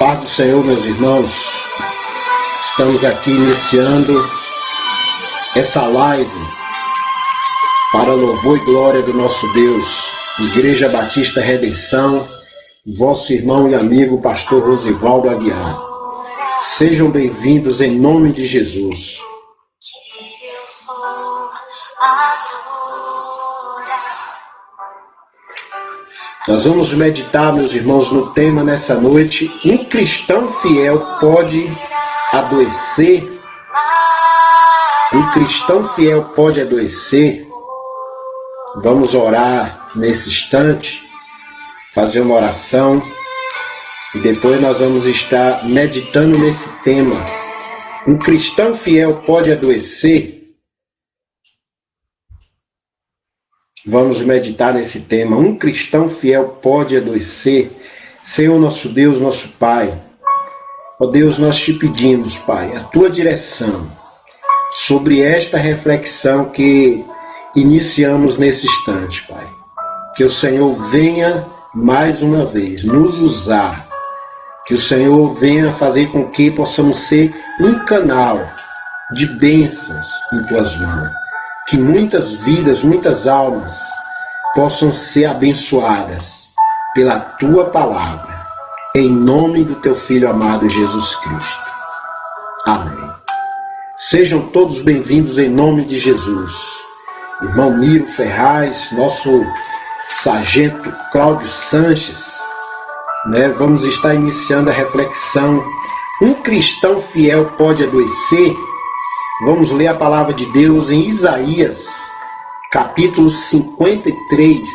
Paz do Senhor, meus irmãos. Estamos aqui iniciando essa live para louvor e glória do nosso Deus. Igreja Batista Redenção, vosso irmão e amigo pastor Rosivaldo Aguiar. Sejam bem-vindos em nome de Jesus. Nós vamos meditar, meus irmãos, no tema nessa noite: um cristão fiel pode adoecer? Um cristão fiel pode adoecer? Vamos orar nesse instante, fazer uma oração, e depois nós vamos estar meditando nesse tema. Um cristão fiel pode adoecer? Vamos meditar nesse tema. Um cristão fiel pode adoecer? Senhor nosso Deus, nosso Pai, ó Deus, nós te pedimos, Pai, a tua direção sobre esta reflexão que iniciamos nesse instante, Pai. Que o Senhor venha mais uma vez nos usar, que o Senhor venha fazer com que possamos ser um canal de bênçãos em tuas mãos. Que muitas vidas, muitas almas possam ser abençoadas pela tua palavra, em nome do teu Filho amado Jesus Cristo. Amém. Sejam todos bem-vindos em nome de Jesus. Irmão Miro Ferraz, nosso sargento Cláudio Sanches, vamos estar iniciando a reflexão. Um cristão fiel pode adoecer? Vamos ler a palavra de Deus em Isaías, capítulo 53,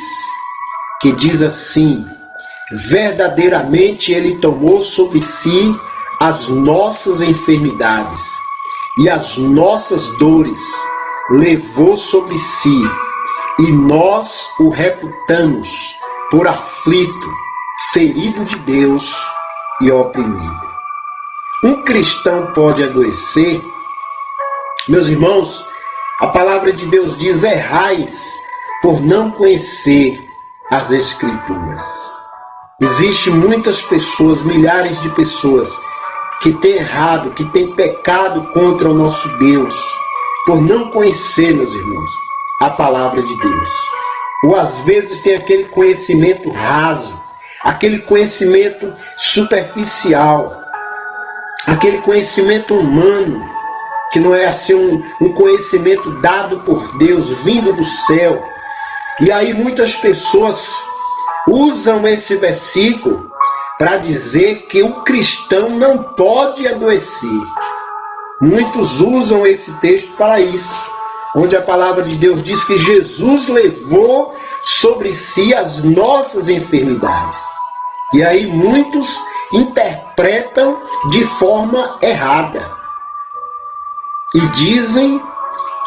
que diz assim: verdadeiramente ele tomou sobre si as nossas enfermidades e as nossas dores levou sobre si, e nós o reputamos por aflito, ferido de Deus e oprimido. Um cristão pode adoecer? Meus irmãos, a palavra de Deus diz: errais por não conhecer as Escrituras. Existem muitas pessoas, milhares de pessoas, que têm errado, que têm pecado contra o nosso Deus, por não conhecer, meus irmãos, a palavra de Deus. Ou às vezes tem aquele conhecimento raso, aquele conhecimento superficial, aquele conhecimento humano, que não é assim um conhecimento dado por Deus, vindo do céu. E aí muitas pessoas usam esse versículo para dizer que o cristão não pode adoecer. Muitos usam esse texto para isso, onde a palavra de Deus diz que Jesus levou sobre si as nossas enfermidades. E aí muitos interpretam de forma errada. E dizem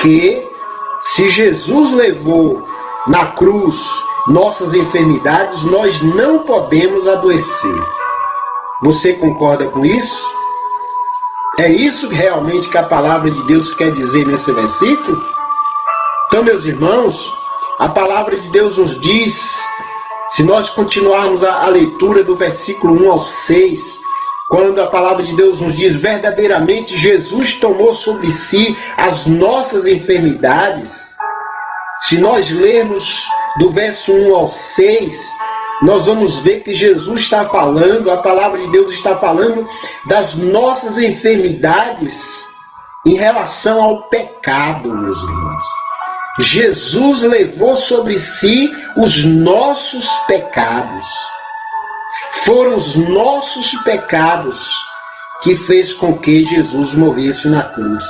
que se Jesus levou na cruz nossas enfermidades, nós não podemos adoecer. Você concorda com isso? É isso realmente que a palavra de Deus quer dizer nesse versículo? Então, meus irmãos, a palavra de Deus nos diz, se nós continuarmos a leitura do versículo 1 ao 6, quando a palavra de Deus nos diz: verdadeiramente Jesus tomou sobre si as nossas enfermidades. Se nós lermos do verso 1 ao 6, nós vamos ver que Jesus está falando, a palavra de Deus está falando das nossas enfermidades em relação ao pecado, meus irmãos. Jesus levou sobre si os nossos pecados. Foram os nossos pecados que fez com que Jesus morresse na cruz.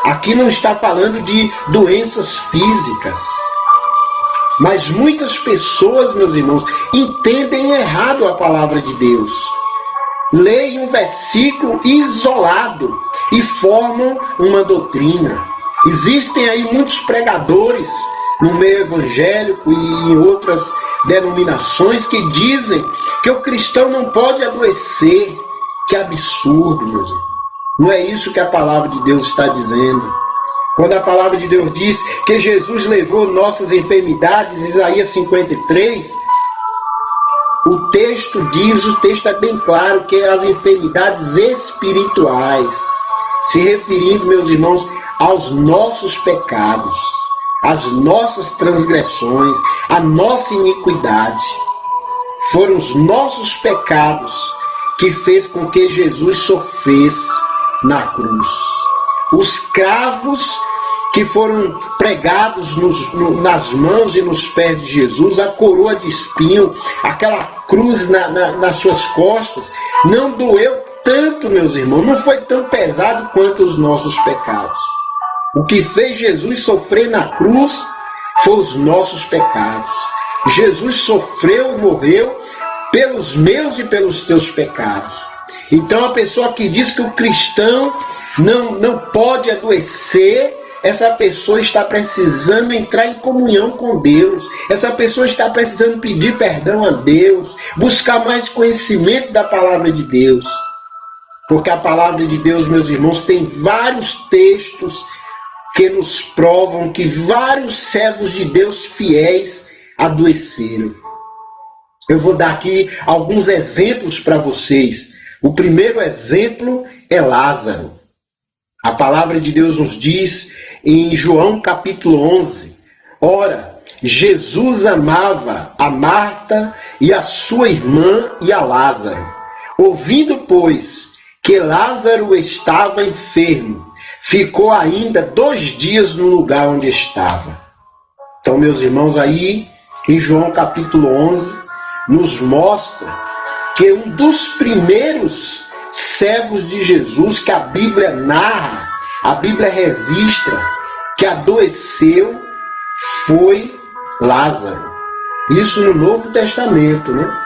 Aqui não está falando de doenças físicas, mas muitas pessoas, meus irmãos, entendem errado a palavra de Deus. Leem um versículo isolado e formam uma doutrina. Existem aí muitos pregadores no meio evangélico e em outras denominações que dizem que o cristão não pode adoecer. Que absurdo, meus irmãos. Não é isso que a palavra de Deus está dizendo. Quando a palavra de Deus diz que Jesus levou nossas enfermidades, Isaías 53, o texto é bem claro, que as enfermidades espirituais, se referindo, meus irmãos, aos nossos pecados, às nossas transgressões, à nossa iniquidade. Foram os nossos pecados que fez com que Jesus sofresse na cruz. Os cravos que foram pregados nas mãos e nos pés de Jesus, a coroa de espinho, aquela cruz nas suas costas, não doeu tanto, meus irmãos, não foi tão pesado quanto os nossos pecados. O que fez Jesus sofrer na cruz foi os nossos pecados. Jesus sofreu e morreu pelos meus e pelos teus pecados. Então a pessoa que diz que o cristão não pode adoecer, essa pessoa está precisando entrar em comunhão com Deus. Essa pessoa está precisando pedir perdão a Deus, buscar mais conhecimento da palavra de Deus. Porque a palavra de Deus, meus irmãos, tem vários textos que nos provam que vários servos de Deus fiéis adoeceram. Eu vou dar aqui alguns exemplos para vocês. O primeiro exemplo é Lázaro. A palavra de Deus nos diz em João capítulo 11, ora, Jesus amava a Marta e a sua irmã e a Lázaro. Ouvindo, pois, que Lázaro estava enfermo, ficou ainda 2 dias no lugar onde estava. Então, meus irmãos, aí em João capítulo 11, nos mostra que um dos primeiros servos de Jesus que a Bíblia narra, a Bíblia registra, que adoeceu, foi Lázaro. Isso no Novo Testamento, né?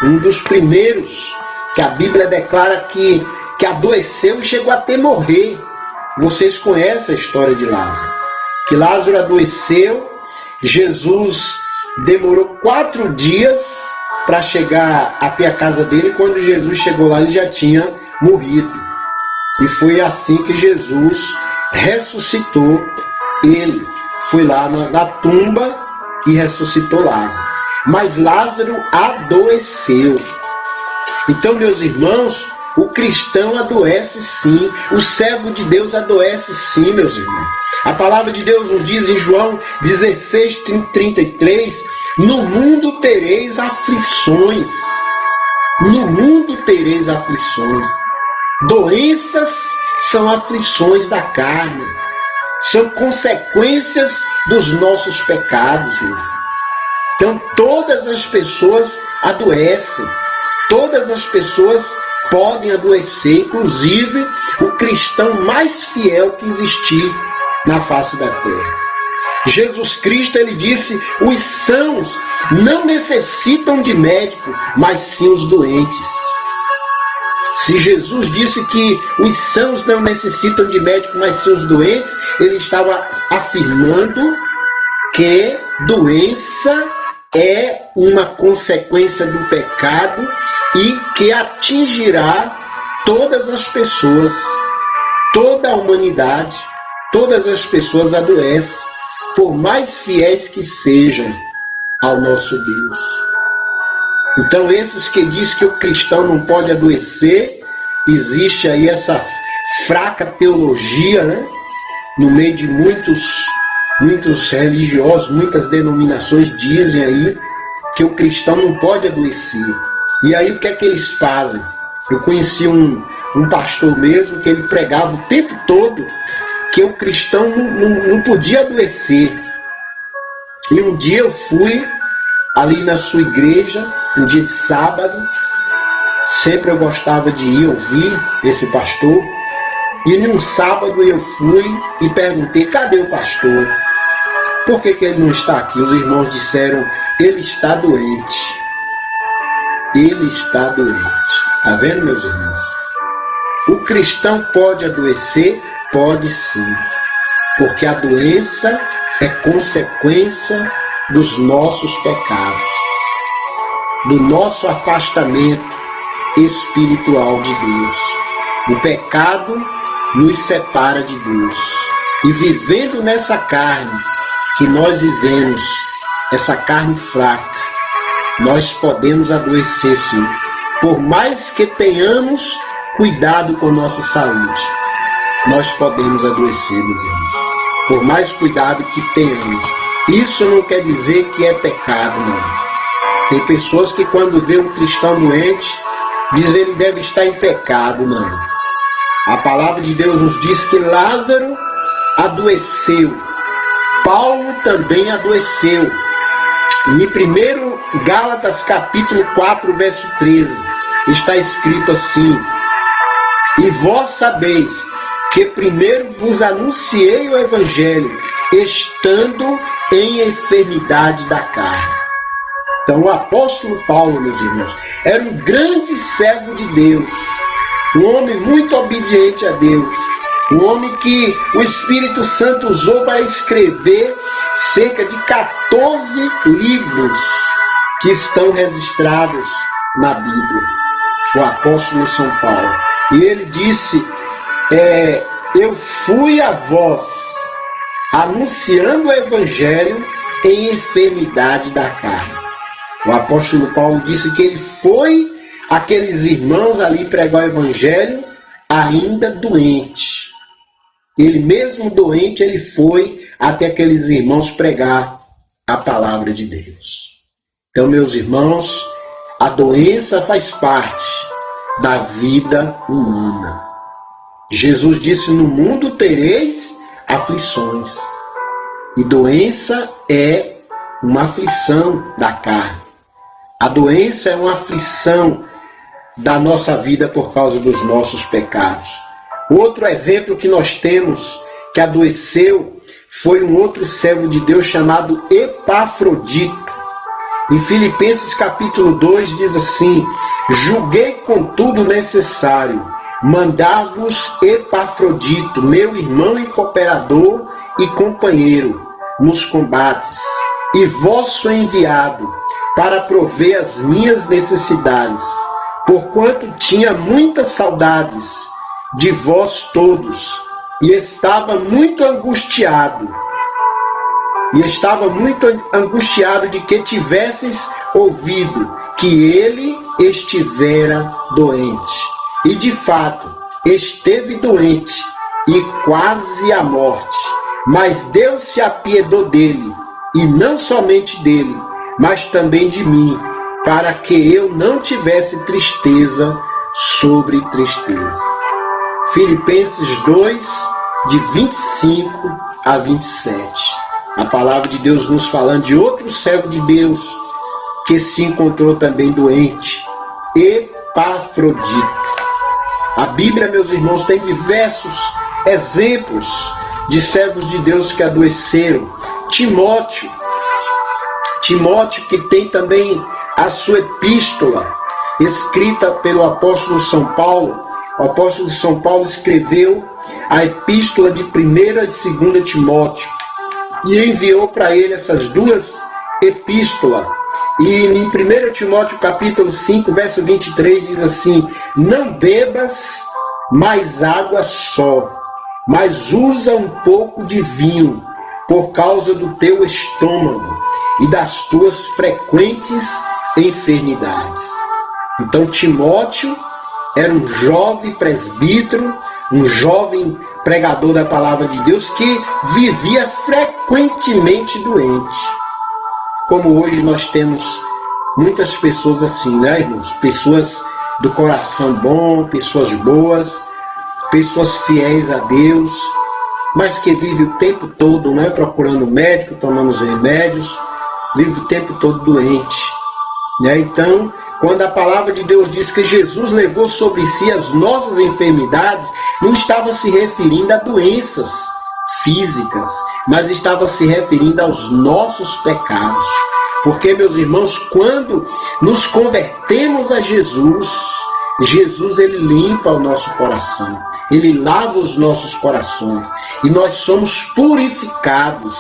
Um dos primeiros que a Bíblia declara que adoeceu e chegou até morrer. Vocês conhecem a história de Lázaro. Que Lázaro adoeceu, Jesus demorou 4 dias para chegar até a casa dele. Quando Jesus chegou lá, ele já tinha morrido. E foi assim que Jesus ressuscitou ele. Foi lá na tumba e ressuscitou Lázaro. Mas Lázaro adoeceu. Então, meus irmãos, o cristão adoece sim. O servo de Deus adoece sim, meus irmãos. A palavra de Deus nos diz em João 16:33, no mundo tereis aflições. No mundo tereis aflições. Doenças são aflições da carne. São consequências dos nossos pecados, meu irmão. Então todas as pessoas adoecem. Todas as pessoas podem adoecer, inclusive o cristão mais fiel que existir na face da terra. Jesus Cristo, ele disse, os sãos não necessitam de médico, mas sim os doentes. Se Jesus disse que os sãos não necessitam de médico, mas sim os doentes, ele estava afirmando que doença é uma consequência do pecado e que atingirá todas as pessoas, toda a humanidade, todas as pessoas adoecem, por mais fiéis que sejam ao nosso Deus. Então esses que dizem que o cristão não pode adoecer, existe aí essa fraca teologia, né? No meio de muitos religiosos, muitas denominações dizem aí que o cristão não pode adoecer. E aí o que é que eles fazem? Eu conheci um pastor mesmo que ele pregava o tempo todo que o cristão não podia adoecer. E um dia eu fui ali na sua igreja, um dia de sábado, sempre eu gostava de ir ouvir esse pastor, e num sábado eu fui e perguntei, cadê o pastor? Por que ele não está aqui? Os irmãos disseram, ele está doente. Ele está doente. Está vendo, meus irmãos? O cristão pode adoecer? Pode sim. Porque a doença é consequência dos nossos pecados, do nosso afastamento espiritual de Deus. O pecado nos separa de Deus. E vivendo nessa carne que nós vivemos, essa carne fraca, nós podemos adoecer sim. Por mais que tenhamos cuidado com nossa saúde, nós podemos adoecer, meus irmãos. Por mais cuidado que tenhamos. Isso não quer dizer que é pecado, não. Tem pessoas que quando vê um cristão doente, dizem que ele deve estar em pecado, não. A palavra de Deus nos diz que Lázaro adoeceu. Paulo também adoeceu. Em 1 Gálatas capítulo 4, verso 13, está escrito assim: e vós sabeis que primeiro vos anunciei o Evangelho, estando em enfermidade da carne. Então o apóstolo Paulo, meus irmãos, era um grande servo de Deus, um homem muito obediente a Deus, um homem que o Espírito Santo usou para escrever cerca de 14 livros que estão registrados na Bíblia. O apóstolo São Paulo. E ele disse, eu fui a vós anunciando o Evangelho em enfermidade da carne. O apóstolo Paulo disse que ele foi àqueles irmãos ali pregar o Evangelho ainda doente. Ele mesmo doente, ele foi até aqueles irmãos pregar a palavra de Deus. Então, meus irmãos, a doença faz parte da vida humana. Jesus disse, no mundo tereis aflições. E doença é uma aflição da carne. A doença é uma aflição da nossa vida por causa dos nossos pecados. Outro exemplo que nós temos que adoeceu foi um outro servo de Deus chamado Epafrodito. Em Filipenses capítulo 2 diz assim, julguei contudo necessário mandar-vos Epafrodito, meu irmão e cooperador e companheiro nos combates, e vosso enviado, para prover as minhas necessidades, porquanto tinha muitas saudades de vós todos, e estava muito angustiado de que tivesseis ouvido que ele estivera doente. E de fato, esteve doente e quase à morte. Mas Deus se apiedou dele, e não somente dele, mas também de mim, para que eu não tivesse tristeza sobre tristeza. Filipenses 2, de 25 a 27. A palavra de Deus nos falando de outro servo de Deus que se encontrou também doente, Epafrodito. A Bíblia, meus irmãos, tem diversos exemplos de servos de Deus que adoeceram. Timóteo que tem também a sua epístola escrita pelo apóstolo São Paulo. O apóstolo São Paulo escreveu a epístola de 1ª e 2ª Timóteo e enviou para ele essas duas epístolas. E em 1 Timóteo capítulo 5, verso 23 diz assim, não bebas mais água só, mas usa um pouco de vinho, por causa do teu estômago e das tuas frequentes enfermidades. Então Timóteo era um jovem presbítero, um jovem pregador da palavra de Deus que vivia frequentemente doente. Como hoje nós temos muitas pessoas assim, né, irmãos? Pessoas do coração bom, pessoas boas, pessoas fiéis a Deus, mas que vivem o tempo todo, né, procurando médico, tomando os remédios, vive o tempo todo doente, né? Então, quando a palavra de Deus diz que Jesus levou sobre si as nossas enfermidades, não estava se referindo a doenças físicas, mas estava se referindo aos nossos pecados. Porque, meus irmãos, quando nos convertemos a Jesus, ele limpa o nosso coração, ele lava os nossos corações e nós somos purificados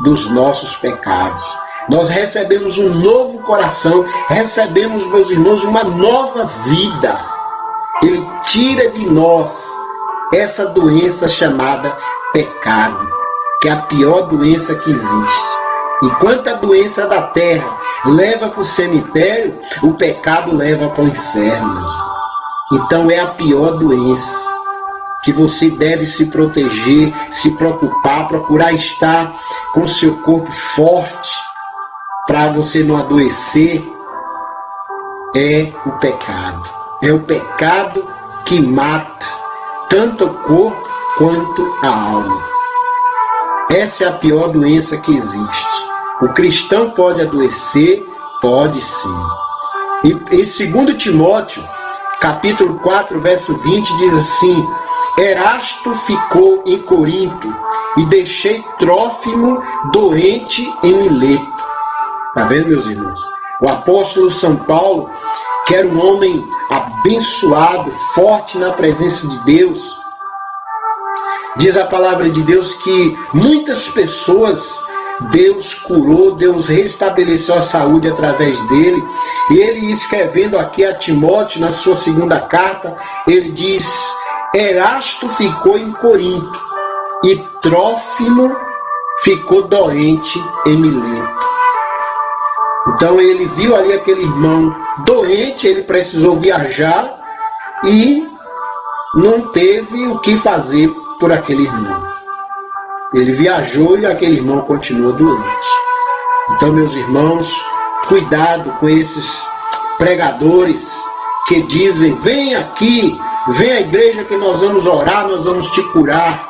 dos nossos pecados. Nós recebemos um novo coração, recebemos, meus irmãos, uma nova vida. Ele tira de nós essa doença chamada pecado, que é a pior doença que existe. Enquanto a doença da terra leva para o cemitério, o pecado leva para o inferno. Então é a pior doença, que você deve se proteger, se preocupar, procurar estar com o seu corpo forte, para você não adoecer, é o pecado. É o pecado que mata tanto o corpo quanto a alma. Essa é a pior doença que existe. O cristão pode adoecer? Pode sim. E em 2 Timóteo, capítulo 4, verso 20, diz assim: Erasto ficou em Corinto e deixei Trófimo doente em Mileto. Está vendo, meus irmãos? O apóstolo São Paulo, que era um homem abençoado, forte na presença de Deus, diz a palavra de Deus que muitas pessoas Deus curou, Deus restabeleceu a saúde através dele. E ele, escrevendo aqui a Timóteo, na sua segunda carta, ele diz: Erasto ficou em Corinto e Trófimo ficou doente em Mileto. Então ele viu ali aquele irmão doente, ele precisou viajar e não teve o que fazer por aquele irmão. Ele viajou e aquele irmão continuou doente. Então, meus irmãos, cuidado com esses pregadores que dizem: vem aqui, vem à igreja que nós vamos orar, nós vamos te curar.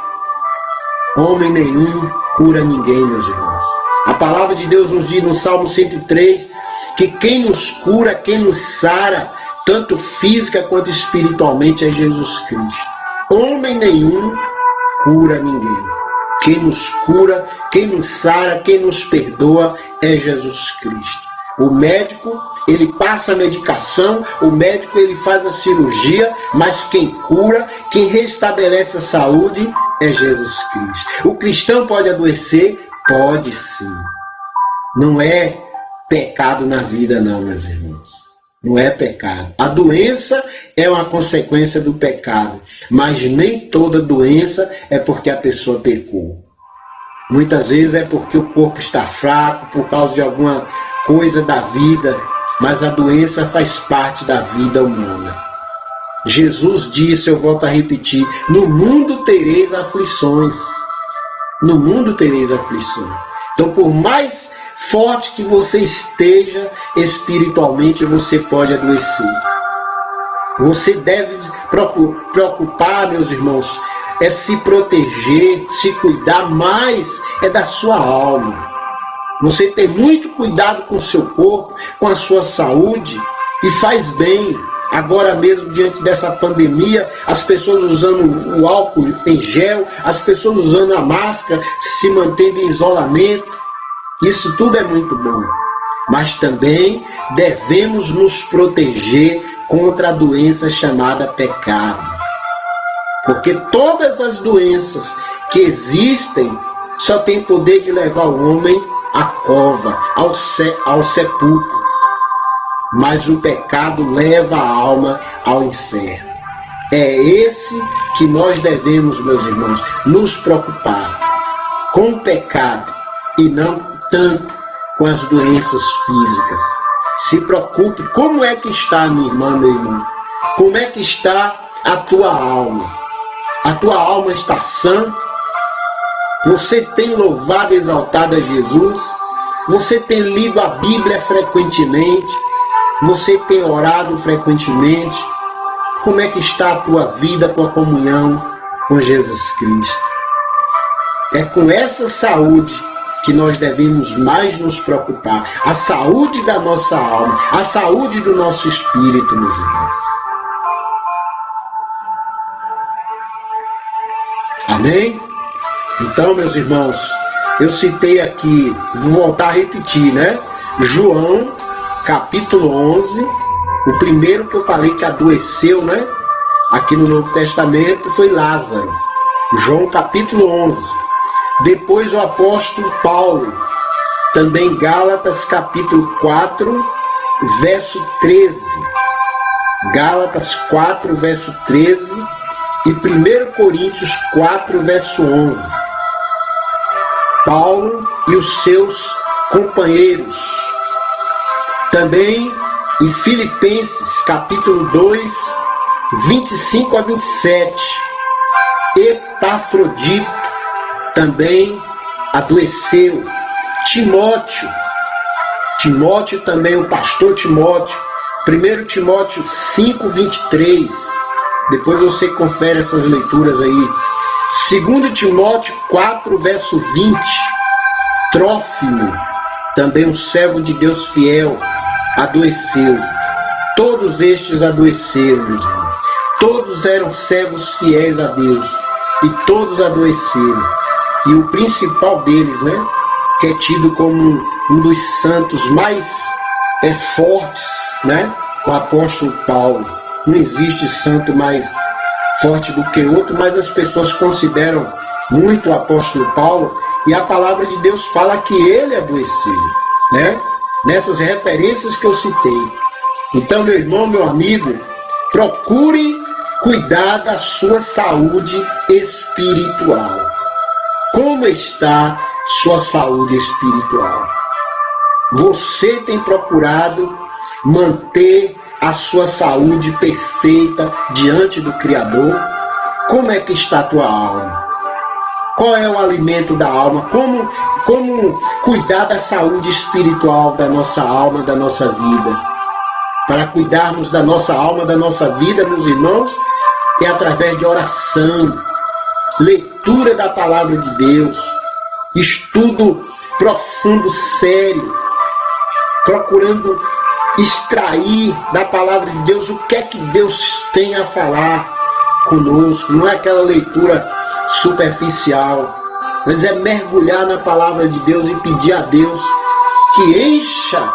Homem nenhum cura ninguém, meus irmãos. A palavra de Deus nos diz no Salmo 103 que quem nos cura, quem nos sara, tanto física quanto espiritualmente, é Jesus Cristo. Homem nenhum cura ninguém. Quem nos cura, quem nos sara, quem nos perdoa é Jesus Cristo. O médico, ele passa a medicação, o médico, ele faz a cirurgia, mas quem cura, quem restabelece a saúde é Jesus Cristo. O cristão pode adoecer? Pode sim. Não é pecado na vida não, meus irmãos. Não é pecado. A doença é uma consequência do pecado, mas nem toda doença é porque a pessoa pecou. Muitas vezes é porque o corpo está fraco, por causa de alguma coisa da vida, mas a doença faz parte da vida humana. Jesus disse, eu volto a repetir, no mundo tereis aflições. No mundo tereis aflições. Então, por mais forte que você esteja espiritualmente, você pode adoecer. Você deve preocupar, meus irmãos, é se proteger, se cuidar mais, é da sua alma. Você tem muito cuidado com o seu corpo, com a sua saúde, e faz bem. Agora mesmo, diante dessa pandemia, as pessoas usando o álcool em gel, as pessoas usando a máscara, se mantendo em isolamento. Isso tudo é muito bom. Mas também devemos nos proteger contra a doença chamada pecado. Porque todas as doenças que existem só têm poder de levar o homem à cova, ao sepulcro. Mas o pecado leva a alma ao inferno. É esse que nós devemos, meus irmãos, nos preocupar com o pecado e não tanto com as doenças físicas. Se preocupe, como é que está, minha irmã, meu irmão? Como é que está a tua alma? A tua alma está sã? Você tem louvado e exaltado a Jesus? Você tem lido a Bíblia frequentemente? Você tem orado frequentemente? Como é que está a tua vida, a tua comunhão com Jesus Cristo? É com essa saúde que nós devemos mais nos preocupar. A saúde da nossa alma, a saúde do nosso espírito, meus irmãos. Amém? Então, meus irmãos, eu citei aqui, vou voltar a repetir, né? João, capítulo 11, o primeiro que eu falei que adoeceu, né? Aqui no Novo Testamento foi Lázaro. João, capítulo 11. Depois o apóstolo Paulo, também Gálatas capítulo 4, verso 13. Gálatas 4, verso 13 e 1 Coríntios 4, verso 11. Paulo e os seus companheiros Também em Filipenses, capítulo 2, 25 a 27, Epafrodito também adoeceu. Timóteo também, o pastor Timóteo, 1 Timóteo 5, 23, depois você confere essas leituras aí. 2 Timóteo 4, verso 20, Trófimo, também um servo de Deus fiel, adoeceu. Todos estes adoeceram, meus irmãos. Todos eram servos fiéis a Deus e todos adoeceram. E o principal deles, que é tido como um dos santos mais fortes, o apóstolo Paulo. Não existe santo mais forte do que outro, mas as pessoas consideram muito o apóstolo Paulo, e a palavra de Deus fala que ele adoeceu, nessas referências que eu citei. Então, meu irmão, meu amigo, procure cuidar da sua saúde espiritual. Como está sua saúde espiritual? Você tem procurado manter a sua saúde perfeita diante do Criador? Como é que está a tua alma? Qual é o alimento da alma? Como cuidar da saúde espiritual da nossa alma, da nossa vida? Para cuidarmos da nossa alma, da nossa vida, meus irmãos, é através de oração, leitura da palavra de Deus, estudo profundo, sério, procurando extrair da palavra de Deus o que é que Deus tem a falar conosco. Não é aquela leitura superficial, mas é mergulhar na palavra de Deus e pedir a Deus que encha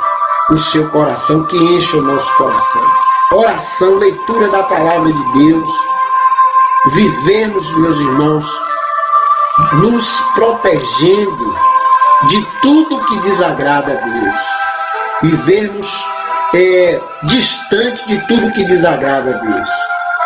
o seu coração, que encha o nosso coração. Oração, leitura da palavra de Deus. Vivemos, meus irmãos, nos protegendo de tudo que desagrada a Deus. Vivermos distante de tudo que desagrada a Deus.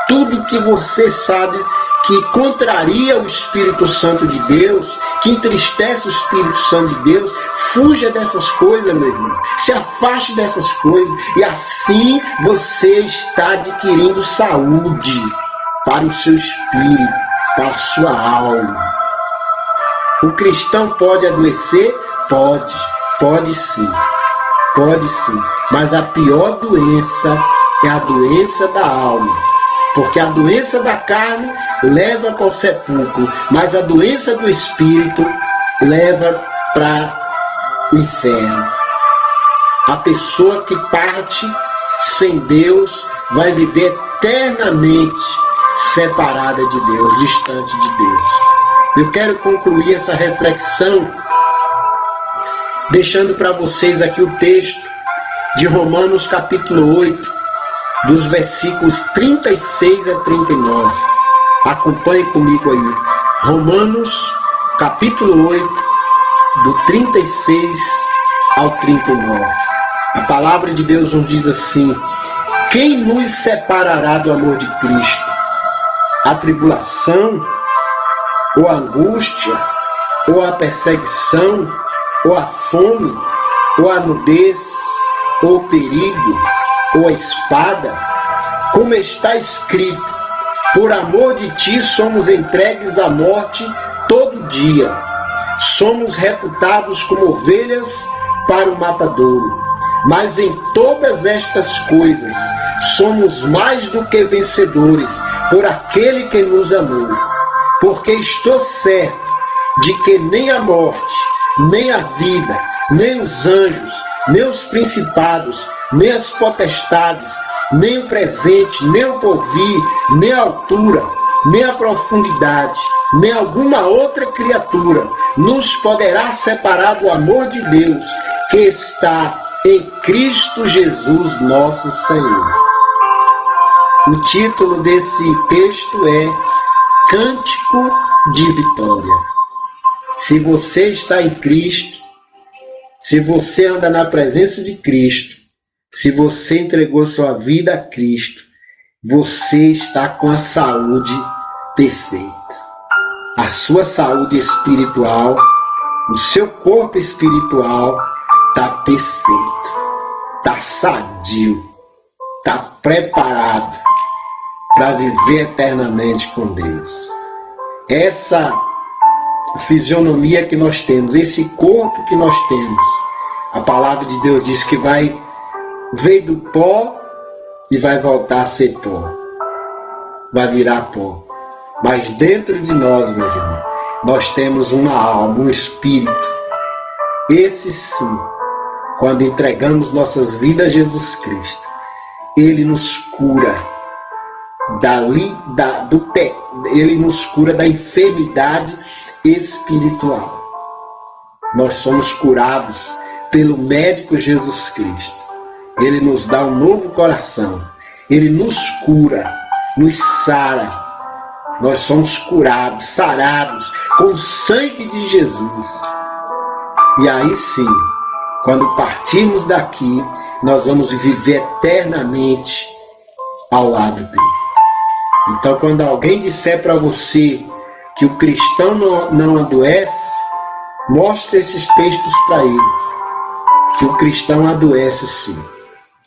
Tudo que você sabe que contraria o Espírito Santo de Deus, que entristece o Espírito Santo de Deus, fuja dessas coisas, meu irmão. Se afaste dessas coisas, e assim você está adquirindo saúde para o seu espírito, para a sua alma. O cristão pode adoecer? Pode sim. Pode sim. Mas a pior doença é a doença da alma. Porque a doença da carne leva para o sepulcro, mas a doença do espírito leva para o inferno. A pessoa que parte sem Deus vai viver eternamente separada de Deus, distante de Deus. Eu quero concluir essa reflexão deixando para vocês aqui o texto de Romanos capítulo 8, dos versículos 36 a 39. Acompanhe comigo aí. Romanos capítulo 8, do 36 ao 39. A palavra de Deus nos diz assim: quem nos separará do amor de Cristo? A tribulação, ou a angústia, ou a perseguição, ou a fome, ou a nudez, ou o perigo, ou a espada? Como está escrito: por amor de ti somos entregues à morte todo dia. Somos reputados como ovelhas para o matadouro. Mas em todas estas coisas somos mais do que vencedores por aquele que nos amou. Porque estou certo de que nem a morte, nem a vida, nem os anjos, nem os principados, nem as potestades, nem o presente, nem o porvir, nem a altura, nem a profundidade, nem alguma outra criatura nos poderá separar do amor de Deus que está em Cristo Jesus nosso Senhor. O título desse texto é Cântico de Vitória. Se você está em Cristo, se você anda na presença de Cristo, se você entregou sua vida a Cristo, você está com a saúde perfeita. A sua saúde espiritual, o seu corpo espiritual está perfeito, está sadio, está preparado para viver eternamente com Deus. Essa fisionomia que nós temos, esse corpo que nós temos, a palavra de Deus diz que veio do pó e vai voltar a ser pó, vai virar pó. Mas dentro de nós, meus irmãos, nós temos uma alma, um espírito. Esse sim, quando entregamos nossas vidas a Jesus Cristo, Ele nos cura Ele nos cura da enfermidade espiritual. Nós somos curados pelo médico Jesus Cristo. Ele nos dá um novo coração. Ele nos cura, nos sara. Nós somos curados, sarados com o sangue de Jesus. E aí sim, quando partirmos daqui, nós vamos viver eternamente ao lado dele. Então, quando alguém disser para você que o cristão não adoece, mostre esses textos para ele, que o cristão adoece sim.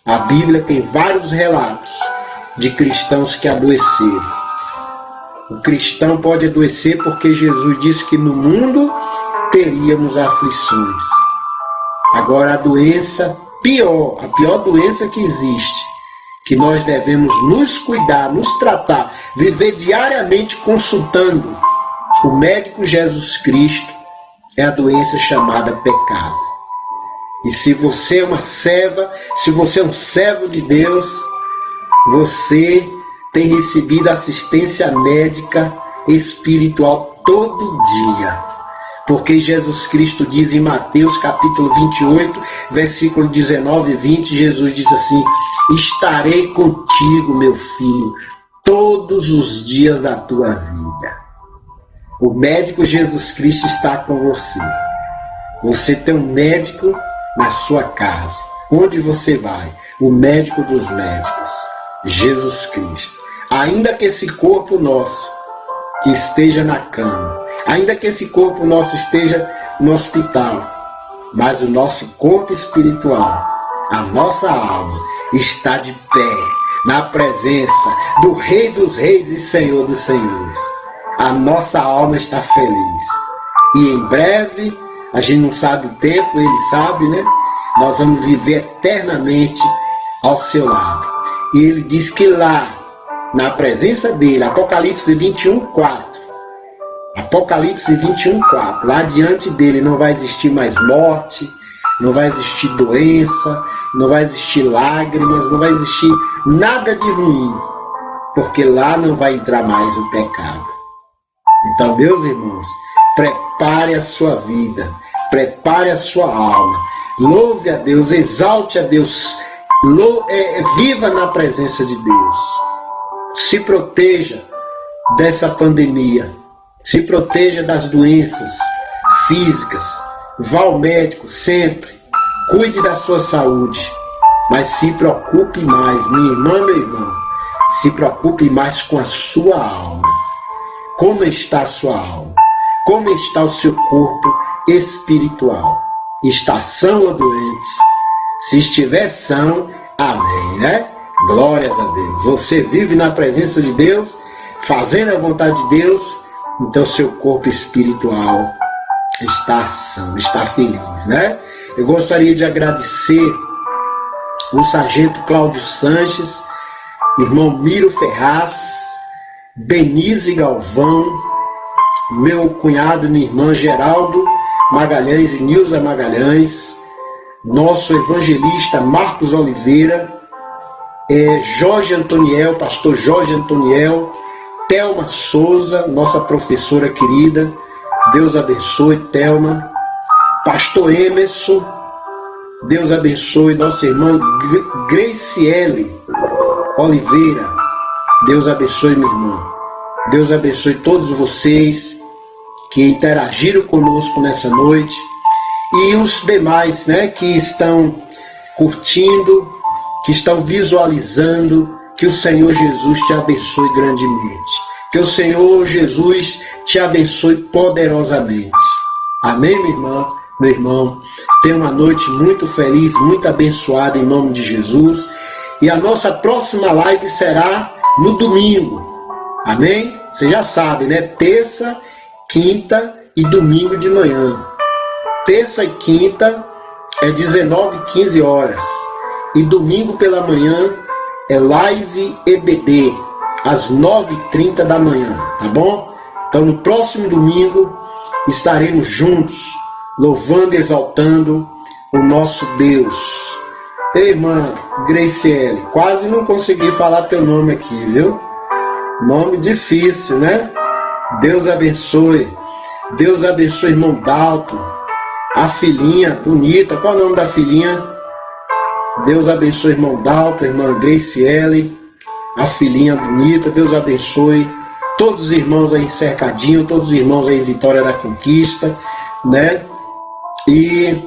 A Bíblia tem vários relatos de cristãos que adoeceram. O cristão pode adoecer porque Jesus disse que no mundo teríamos aflições. Agora a doença pior, a pior doença que existe, que nós devemos nos cuidar, nos tratar, viver diariamente consultando o médico Jesus Cristo, é a doença chamada pecado. E se você é uma serva, se você é um servo de Deus, você tem recebido assistência médica espiritual todo dia. Porque Jesus Cristo diz em Mateus capítulo 28, versículo 19 e 20, Jesus diz assim: estarei contigo, meu filho, todos os dias da tua vida. O médico Jesus Cristo está com você. Você tem um médico na sua casa. Onde você vai? O médico dos médicos, Jesus Cristo. Ainda que esse corpo nosso esteja na cama, ainda que esse corpo nosso esteja no hospital, mas o nosso corpo espiritual, a nossa alma, está de pé na presença do Rei dos Reis e Senhor dos Senhores. A nossa alma está feliz. E em breve, a gente não sabe o tempo, Ele sabe, né? Nós vamos viver eternamente ao seu lado. E Ele diz que lá, na presença dele, Apocalipse 21:4, Apocalipse 21:4, lá diante dele não vai existir mais morte, não vai existir doença, não vai existir lágrimas, não vai existir nada de ruim, porque lá não vai entrar mais o pecado. Então, meus irmãos, prepare a sua vida, prepare a sua alma, louve a Deus, exalte a Deus, viva na presença de Deus. Se proteja dessa pandemia, se proteja das doenças físicas, vá ao médico sempre, cuide da sua saúde, mas se preocupe mais, minha irmã, meu irmão, se preocupe mais com a sua alma. Como está a sua alma? Como está o seu corpo espiritual? Está são ou doente? Se estiver são, amém, né? Glórias a Deus. Você vive na presença de Deus, fazendo a vontade de Deus, então seu corpo espiritual está são, está feliz, né? Eu gostaria de agradecer o sargento Cláudio Sanches, irmão Miro Ferraz, Denise Galvão, meu cunhado e minha irmã Geraldo Magalhães e Nilza Magalhães, nosso evangelista Marcos Oliveira, Jorge Antoniel, pastor Jorge Antoniel, Thelma Souza, nossa professora querida, Deus abençoe Thelma, pastor Emerson, Deus abençoe nossa irmã Graciele Oliveira, Deus abençoe minha irmã, Deus abençoe todos vocês que interagiram conosco nessa noite e os demais, né, que estão curtindo, que estão visualizando. Que o Senhor Jesus te abençoe grandemente. Que o Senhor Jesus te abençoe poderosamente. Amém, minha irmã? meu irmão. Tenha uma noite muito feliz, muito abençoada em nome de Jesus. E a nossa próxima live será no domingo. Amém? Você já sabe, né? Terça, quinta e domingo de manhã. Terça e quinta é 19h15 horas. E domingo pela manhã é live EBD, às 9h30 da manhã, tá bom? Então no próximo domingo estaremos juntos, louvando e exaltando o nosso Deus. Ei, irmã Graciele, quase não consegui falar teu nome aqui, viu? Nome difícil, né? Deus abençoe. Deus abençoe, irmão Dalton. A filhinha bonita, qual é o nome da filhinha? Deus abençoe, irmão Dalton, irmã Graciele. A filhinha bonita, Deus abençoe. Todos os irmãos aí em Cercadinho, todos os irmãos aí em Vitória da Conquista, né? E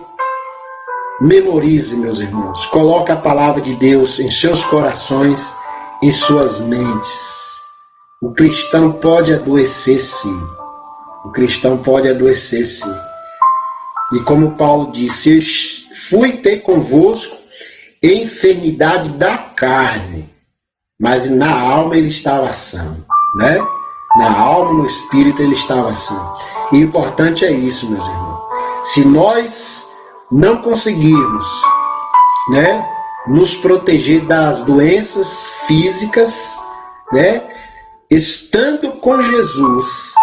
memorize, meus irmãos. Coloque a palavra de Deus em seus corações, em suas mentes. O cristão pode adoecer, sim. O cristão pode adoecer, sim. E como Paulo disse, eu fui ter convosco enfermidade da carne, mas na alma ele estava são, né? Na alma, no espírito ele estava são. E o importante é isso, meus irmãos. Se nós não conseguirmos, né, nos proteger das doenças físicas, né, estando com Jesus,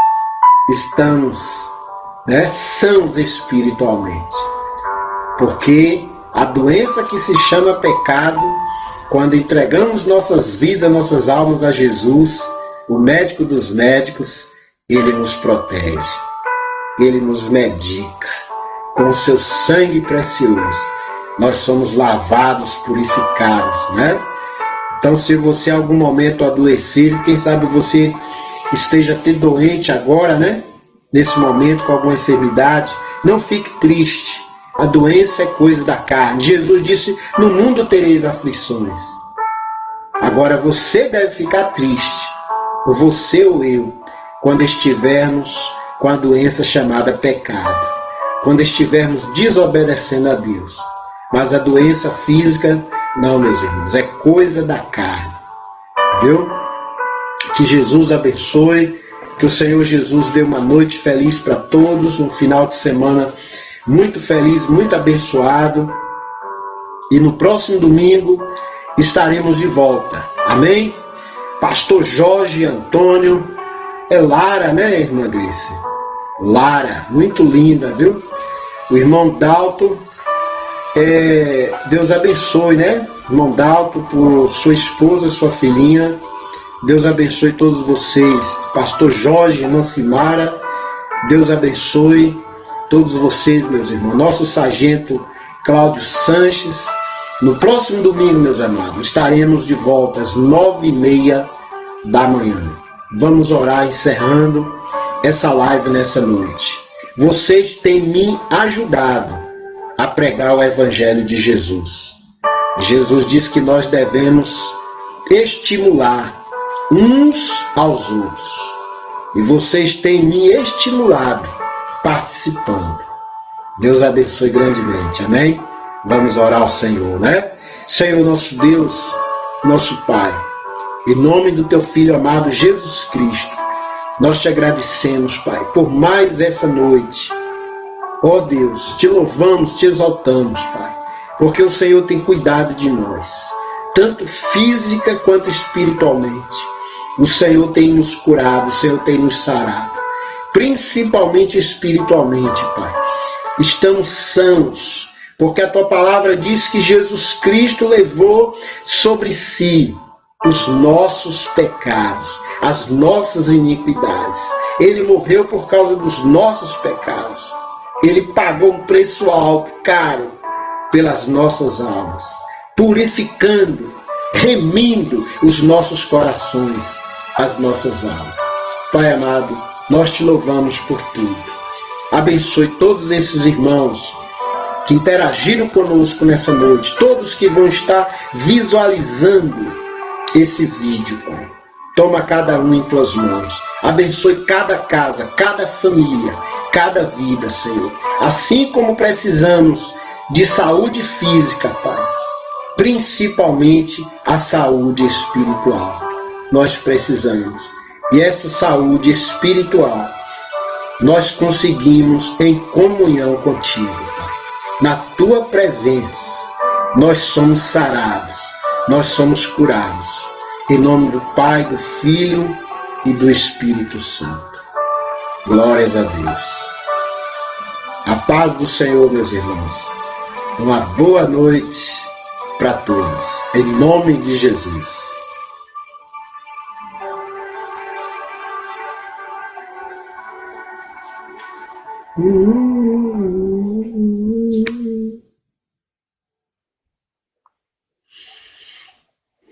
estamos, né, sãos espiritualmente. Porque a doença que se chama pecado, quando entregamos nossas vidas, nossas almas a Jesus, o médico dos médicos, ele nos protege, ele nos medica. Com o seu sangue precioso, nós somos lavados, purificados, né? Então, se você em algum momento adoecer, quem sabe você esteja até doente agora, né? Nesse momento, com alguma enfermidade, não fique triste. A doença é coisa da carne. Jesus disse, no mundo tereis aflições. Agora, você deve ficar triste, ou você ou eu, quando estivermos com a doença chamada pecado. Quando estivermos desobedecendo a Deus. Mas a doença física, não, meus irmãos, é coisa da carne. Viu? Que Jesus abençoe, que o Senhor Jesus dê uma noite feliz para todos, um final de semana muito feliz, muito abençoado. E no próximo domingo estaremos de volta. Amém? Pastor Jorge Antônio, é Lara, né, irmã Grace? Lara, muito linda, viu? O irmão Dalton, Deus abençoe, né? Irmão Dalton, por sua esposa, sua filhinha. Deus abençoe todos vocês. Pastor Jorge, irmã Simara, Deus abençoe todos vocês, meus irmãos. Nosso sargento Cláudio Sanches. No próximo domingo, meus amados, estaremos de volta às 9h30 da manhã. Vamos orar encerrando essa live nessa noite. Vocês têm me ajudado a pregar o Evangelho de Jesus. Jesus diz que nós devemos estimular uns aos outros. E vocês têm me estimulado participando. Deus abençoe grandemente. Amém? Vamos orar ao Senhor, né? Senhor nosso Deus, nosso Pai, em nome do Teu Filho amado Jesus Cristo, nós te agradecemos, Pai, por mais essa noite. Ó Deus, te louvamos, te exaltamos, Pai, porque o Senhor tem cuidado de nós, tanto física quanto espiritualmente. O Senhor tem nos curado, o Senhor tem nos sarado, principalmente espiritualmente, Pai. Estamos sãos, porque a Tua palavra diz que Jesus Cristo levou sobre si os nossos pecados, as nossas iniquidades. Ele morreu por causa dos nossos pecados. Ele pagou um preço alto, caro, pelas nossas almas, purificando, remindo os nossos corações, as nossas almas. Pai amado, nós te louvamos por tudo. Abençoe todos esses irmãos que interagiram conosco nessa noite, todos que vão estar visualizando esse vídeo, Pai. Toma cada um em tuas mãos. Abençoe cada casa, cada família, cada vida, Senhor. Assim como precisamos de saúde física, Pai, principalmente a saúde espiritual. Nós precisamos. E essa saúde espiritual nós conseguimos em comunhão contigo, Pai. Na tua presença, nós somos sarados, nós somos curados. Em nome do Pai, do Filho e do Espírito Santo. Glórias a Deus. A paz do Senhor, meus irmãos. Uma boa noite para todos. Em nome de Jesus.